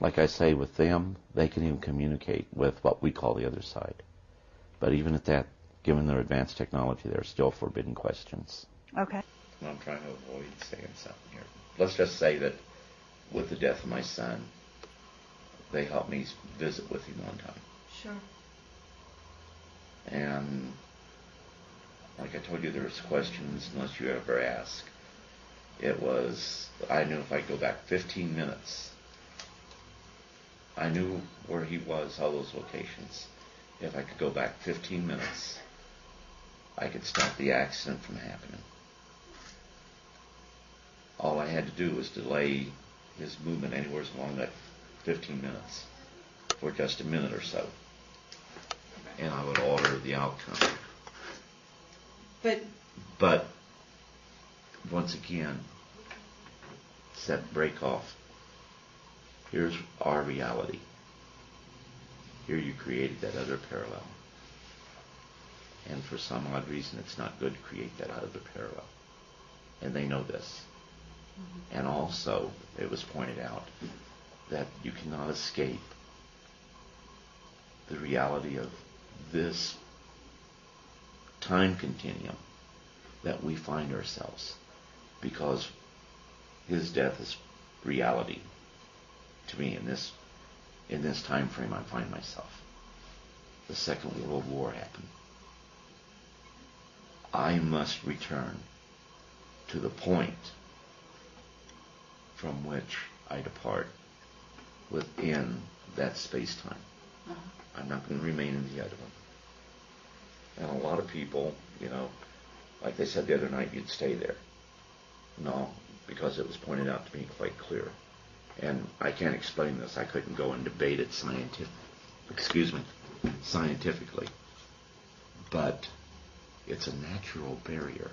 like I say, with them, they can even communicate with what we call the other side. But even at that, given their advanced technology, there are still forbidden questions. Okay. Well, I'm trying to avoid saying something here. Let's just say that with the death of my son, they helped me visit with him one time. Sure. And like I told you, there's questions unless you ever ask. It was, I knew if I go back 15 minutes, I knew where he was, all those locations. If I could go back 15 minutes, I could stop the accident from happening. All I had to do was delay his movement anywhere along that 15 minutes for just a minute or so. And I would alter the outcome. But once again, set break off. Here's our reality. Here you created that other parallel. And for some odd reason, it's not good to create that other parallel. And they know this. Mm-hmm. And also, it was pointed out that you cannot escape the reality of this time continuum that we find ourselves, because his death is reality to me in this time frame I find myself. The Second World War happened. I must return to the point from which I depart within that space-time. Uh-huh. I'm not going to remain in the other one. And a lot of people, like they said the other night, you'd stay there. No, because it was pointed out to me quite clear. And I can't explain this. I couldn't go and debate it scientifically. But it's a natural barrier,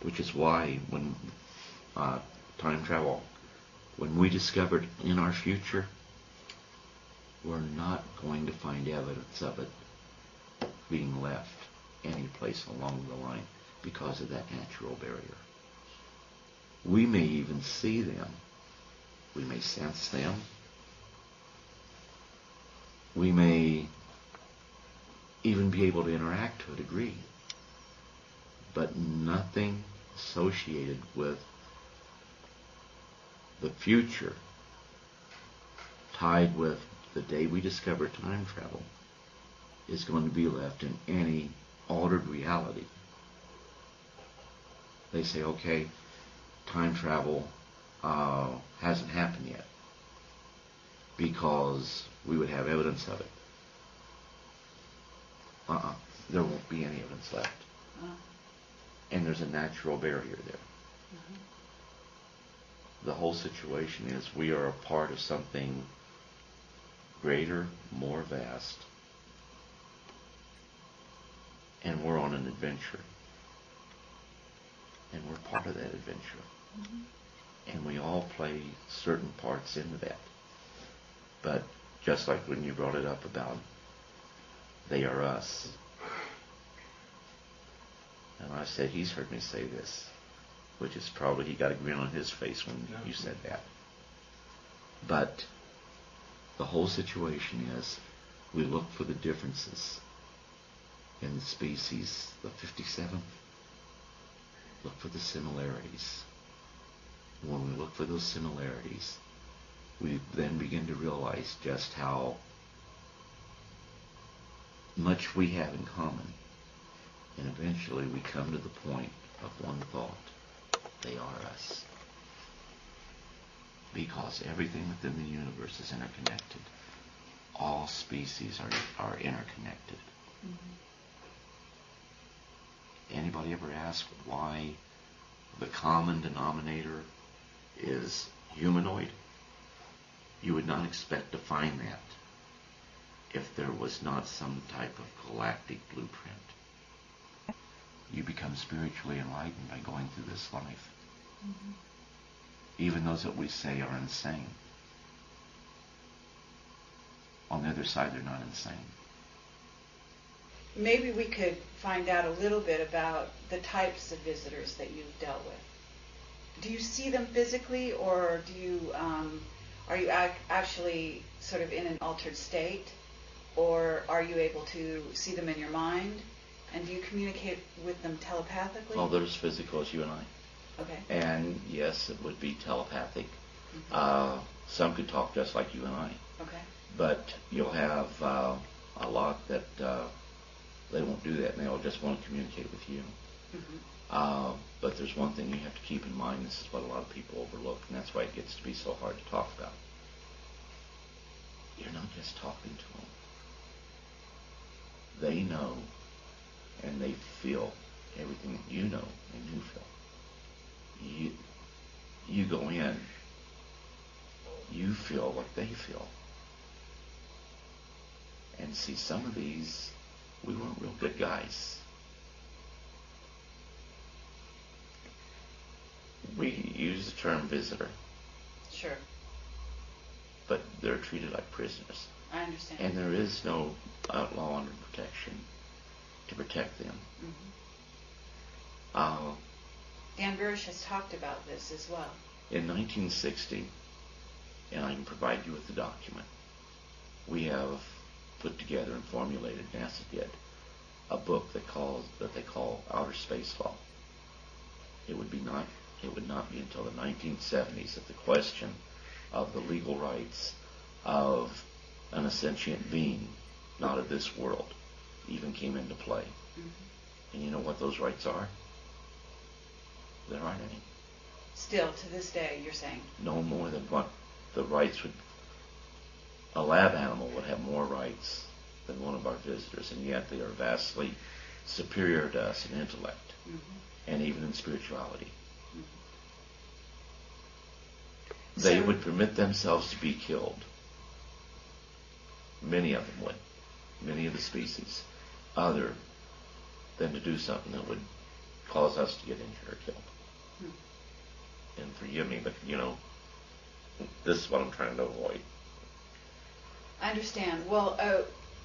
which is why when time travel, when we discovered in our future, we're not going to find evidence of it being left any place along the line because of that natural barrier. We may even see them. We may sense them. We may even be able to interact to a degree. But nothing associated with the future tied with the day we discover time travel is going to be left in any altered reality. They say, okay, time travel hasn't happened yet because we would have evidence of it. There won't be any evidence left. And there's a natural barrier there. Mm-hmm. The whole situation is we are a part of something greater, more vast, and we're on an adventure. And we're part of that adventure. Mm-hmm. And we all play certain parts into that. But just like when you brought it up about they are us, and I said, he's heard me say this, which is probably he got a grin on his face when you said that. But the whole situation is we look for the differences in the species, the 57. Look for the similarities. When we look for those similarities, we then begin to realize just how much we have in common. And eventually we come to the point of one thought. They are us. Because everything within the universe is interconnected. All species are interconnected. Mm-hmm. Anybody ever ask why the common denominator is humanoid? You would not expect to find that if there was not some type of galactic blueprint. You become spiritually enlightened by going through this life. Mm-hmm. Even those that we say are insane. On the other side, they're not insane. Maybe we could find out a little bit about the types of visitors that you've dealt with. Do you see them physically, or do you, are you actually sort of in an altered state, or are you able to see them in your mind? And do you communicate with them telepathically? Well, they're as physical as you and I. Okay. And yes, it would be telepathic. Mm-hmm. Some could talk just like you and I. Okay. But you'll have a lot that they won't do that, and they'll just want to communicate with you. Mm-hmm. But there's one thing you have to keep in mind. This is what a lot of people overlook, and that's why it gets to be so hard to talk about. You're not just talking to them. They know, and they feel everything that you know and you feel. You go in, you feel what they feel. And see, some of these, we weren't real good guys. We use the term visitor. Sure. But they're treated like prisoners. I understand. And there is no law under protection to protect them. Mm-hmm. Dan Burish has talked about this as well. In 1960, and I can provide you with the document, we have put together and formulated, NASA did, a book that they call Outer Space Law. It would not be until the 1970s that the question of the legal rights of an sentient being, not of this world, even came into play. Mm-hmm. And you know what those rights are? There aren't any. Still, to this day, you're saying? No more than what the rights would... A lab animal would have more rights than one of our visitors, and yet they are vastly superior to us in intellect, mm-hmm. and even in spirituality. Mm-hmm. They would permit themselves to be killed. Many of them would. Many of the species. Other than to do something that would cause us to get injured or killed. And forgive me, but, this is what I'm trying to avoid. I understand. Well,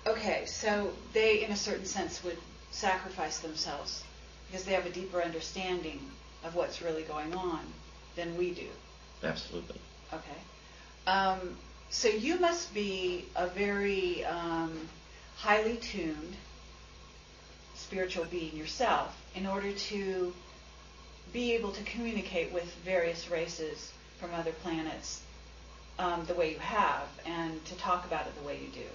okay, so they, in a certain sense, would sacrifice themselves because they have a deeper understanding of what's really going on than we do. Absolutely. Okay. So you must be a very highly tuned spiritual being yourself in order to be able to communicate with various races from other planets the way you have, and to talk about it the way you do.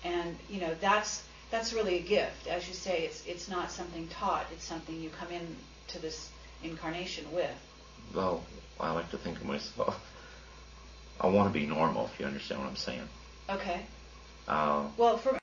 And that's really a gift. As you say, it's not something taught. It's something you come into this incarnation with. Well, I like to think of myself. I want to be normal, if you understand what I'm saying. Okay. Uh, Well, for